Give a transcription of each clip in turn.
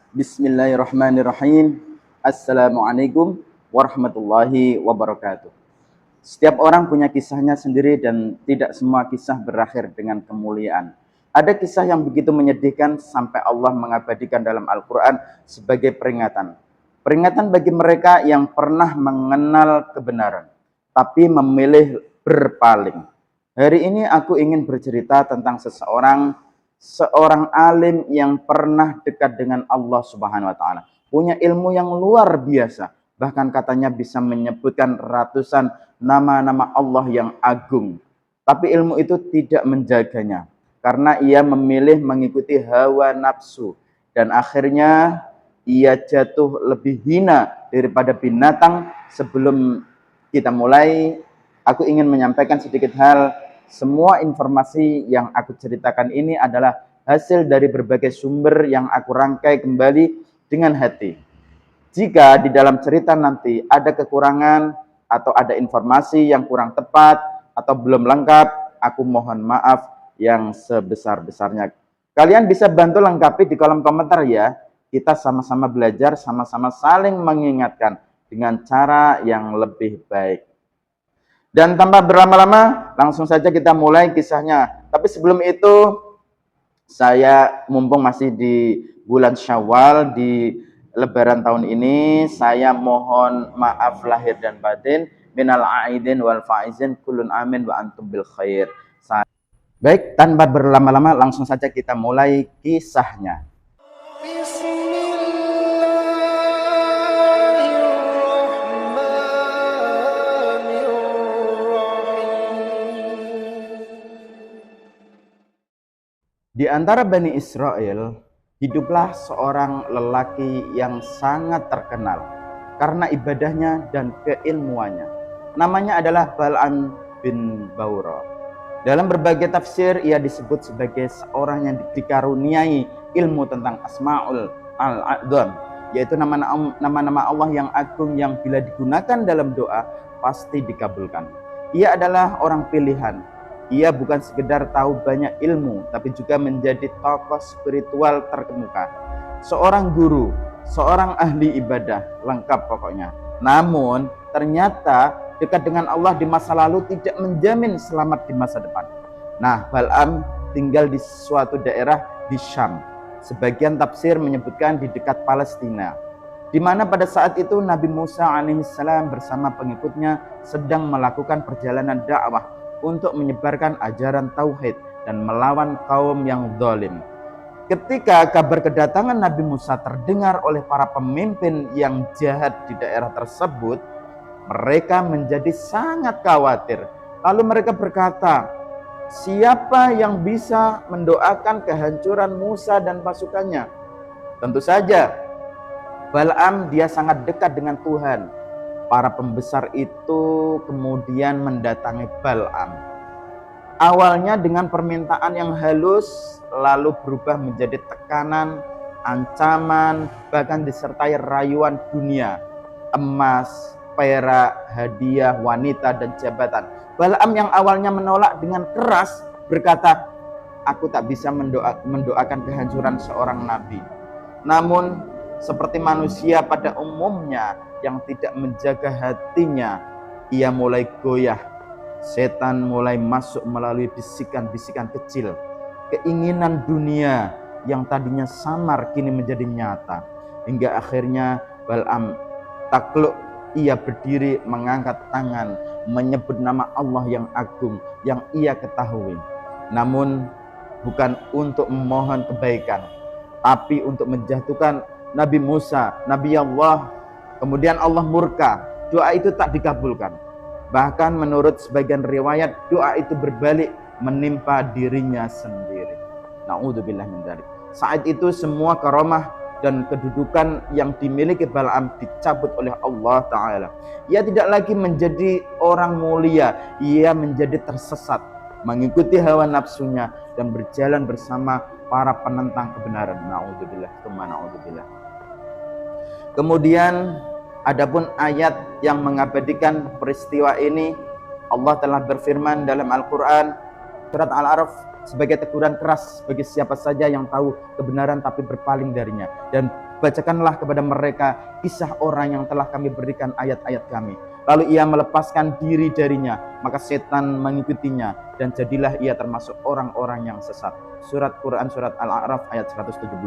Bismillahirrahmanirrahim. Assalamualaikum warahmatullahi wabarakatuh. Setiap orang punya kisahnya sendiri dan tidak semua kisah berakhir dengan kemuliaan. Ada kisah yang begitu menyedihkan sampai Allah mengabadikan dalam Al-Quran sebagai peringatan. Peringatan bagi mereka yang pernah mengenal kebenaran, tapi memilih berpaling. Hari ini aku ingin bercerita tentang seorang alim yang pernah dekat dengan Allah Subhanahu wa taala. Punya ilmu yang luar biasa. Bahkan katanya bisa menyebutkan ratusan nama-nama Allah yang agung. Tapi ilmu itu tidak menjaganya. Karena ia memilih mengikuti hawa nafsu. Dan akhirnya ia jatuh lebih hina daripada binatang. Sebelum kita mulai, aku ingin menyampaikan sedikit hal. Semua informasi yang aku ceritakan ini adalah hasil dari berbagai sumber yang aku rangkai kembali dengan hati. Jika di dalam cerita nanti ada kekurangan atau ada informasi yang kurang tepat atau belum lengkap, aku mohon maaf yang sebesar-besarnya. Kalian bisa bantu lengkapi di kolom komentar ya. Kita sama-sama belajar, sama-sama saling mengingatkan dengan cara yang lebih baik. Dan tanpa berlama-lama, langsung saja kita mulai kisahnya. Tapi sebelum itu, saya mumpung masih di bulan Syawal, di Lebaran tahun ini, saya mohon maaf lahir dan batin. Minal aidin wal faizin, kulun amin wa antum bil khair. Baik, tanpa berlama-lama, langsung saja kita mulai kisahnya. Di antara Bani Israel, hiduplah seorang lelaki yang sangat terkenal karena ibadahnya dan keilmuannya. Namanya adalah Bal'am bin Baura. Dalam berbagai tafsir, ia disebut sebagai seorang yang dikaruniai ilmu tentang Asma'ul Al-A'dham, yaitu nama-nama Allah yang agung yang bila digunakan dalam doa, pasti dikabulkan. Ia adalah orang pilihan. Ia bukan sekedar tahu banyak ilmu, tapi juga menjadi tokoh spiritual terkemuka. Seorang guru, seorang ahli ibadah, lengkap pokoknya. Namun, ternyata dekat dengan Allah di masa lalu tidak menjamin selamat di masa depan. Nah, Bal'am tinggal di suatu daerah di Syam. Sebagian tafsir menyebutkan di dekat Palestina, di mana pada saat itu Nabi Musa alaihissalam bersama pengikutnya sedang melakukan perjalanan dakwah untuk menyebarkan ajaran tauhid dan melawan kaum yang zalim. Ketika kabar kedatangan Nabi Musa terdengar oleh para pemimpin yang jahat di daerah tersebut, mereka menjadi sangat khawatir. Lalu mereka berkata, siapa yang bisa mendoakan kehancuran Musa dan pasukannya? Tentu saja, Bal'am dia sangat dekat dengan Tuhan. Para pembesar itu kemudian mendatangi Bal'am. Awalnya dengan permintaan yang halus, lalu berubah menjadi tekanan, ancaman, bahkan disertai rayuan dunia, emas, perak, hadiah, wanita, dan jabatan. Bal'am yang awalnya menolak dengan keras berkata, aku tak bisa mendoakan kehancuran seorang nabi. Namun seperti manusia pada umumnya yang tidak menjaga hatinya, ia mulai goyah. Setan mulai masuk melalui bisikan-bisikan kecil. Keinginan dunia yang tadinya samar kini menjadi nyata. Hingga akhirnya Bal'am takluk. Ia berdiri mengangkat tangan, menyebut nama Allah yang agung yang ia ketahui. Namun bukan untuk memohon kebaikan, tapi untuk menjatuhkan Nabi Musa, Nabi Allah. Kemudian Allah murka, doa itu tak dikabulkan. Bahkan menurut sebagian riwayat, doa itu berbalik menimpa dirinya sendiri. Na'udzubillah min dzalik. Saat itu semua karamah dan kedudukan yang dimiliki Bal'am dicabut oleh Allah Ta'ala. Ia tidak lagi menjadi orang mulia, ia menjadi tersesat, mengikuti hawa nafsunya dan berjalan bersama para penentang kebenaran. Na'udzubillah, tsumma na'udzubillah. Kemudian adapun ayat yang mengabadikan peristiwa ini, Allah telah berfirman dalam Al-Quran surat Al-A'raf sebagai teguran keras bagi siapa saja yang tahu kebenaran tapi berpaling darinya, dan Bacakanlah kepada mereka kisah orang yang telah kami berikan ayat-ayat kami. Lalu ia melepaskan diri darinya, maka setan mengikutinya, dan jadilah ia termasuk orang-orang yang sesat. Surat Quran, surat Al-A'raf ayat 175.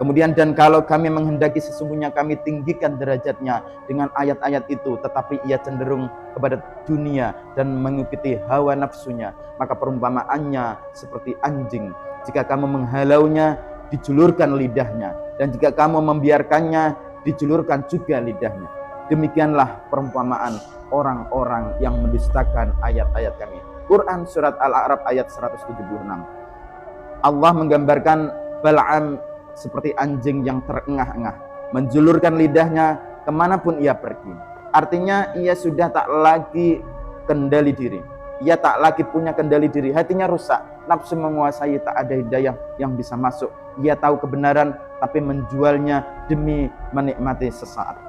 Kemudian, dan kalau kami menghendaki sesungguhnya kami tinggikan derajatnya dengan ayat-ayat itu, tetapi ia cenderung kepada dunia dan mengikuti hawa nafsunya, maka perumpamaannya seperti anjing. Jika kamu menghalaunya, dijulurkan lidahnya, dan jika kamu membiarkannya, dijulurkan juga lidahnya. Demikianlah perumpamaan orang-orang yang mendustakan ayat-ayat kami. Quran surat Al-A'raf ayat 176. Allah menggambarkan Bal'am seperti anjing yang terengah-engah, menjulurkan lidahnya kemanapun ia pergi. Artinya ia sudah tak lagi kendali diri. Ia tak lagi punya kendali diri. Hatinya rusak, nafsu menguasai, tak ada hidayah yang bisa masuk. Ia tahu kebenaran tapi menjualnya demi menikmati sesaat,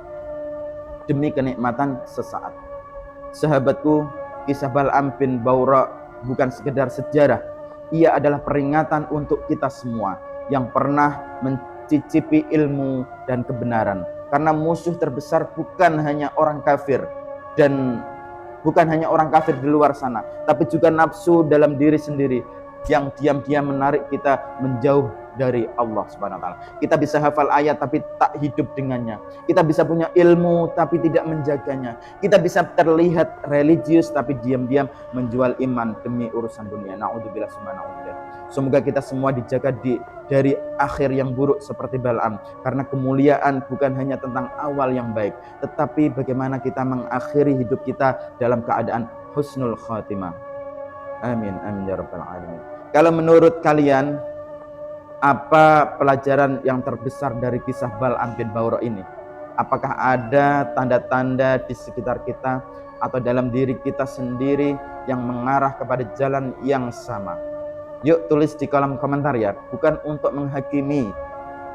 demi kenikmatan sesaat. Sahabatku, kisah Bal'am bin Baura bukan sekedar sejarah. Ia adalah peringatan untuk kita semua yang pernah mencicipi ilmu dan kebenaran. Karena musuh terbesar bukan hanya orang kafir dan bukan hanya orang kafir di luar sana, tapi juga nafsu dalam diri sendiri yang diam-diam menarik kita menjauh dari Allah Subhanahu wa taala. Kita bisa hafal ayat tapi tak hidup dengannya. Kita bisa punya ilmu tapi tidak menjaganya. Kita bisa terlihat religius tapi diam-diam menjual iman demi urusan dunia. Naudzubillah summa naudzubillah. Semoga kita semua dijaga dari akhir yang buruk seperti Bal'am, karena kemuliaan bukan hanya tentang awal yang baik, tetapi bagaimana kita mengakhiri hidup kita dalam keadaan husnul khatimah. Amin amin ya rabbal alamin. Kalau menurut kalian, apa pelajaran yang terbesar dari kisah Bal'am bin Baura ini? Apakah ada tanda-tanda di sekitar kita atau dalam diri kita sendiri yang mengarah kepada jalan yang sama? Yuk tulis di kolom komentar ya. Bukan untuk menghakimi,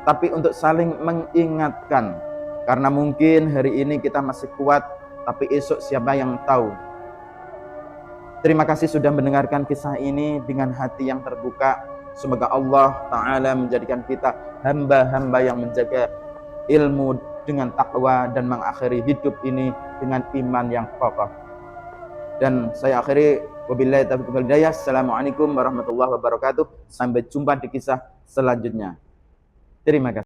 tapi untuk saling mengingatkan. Karena mungkin hari ini kita masih kuat, tapi esok siapa yang tahu. Terima kasih sudah mendengarkan kisah ini dengan hati yang terbuka. Semoga Allah Ta'ala menjadikan kita hamba-hamba yang menjaga ilmu dengan takwa dan mengakhiri hidup ini dengan iman yang kokoh. Dan saya akhiri, wabillahi taufiq wal hidayah. Assalamualaikum warahmatullahi wabarakatuh. Sampai jumpa di kisah selanjutnya. Terima kasih.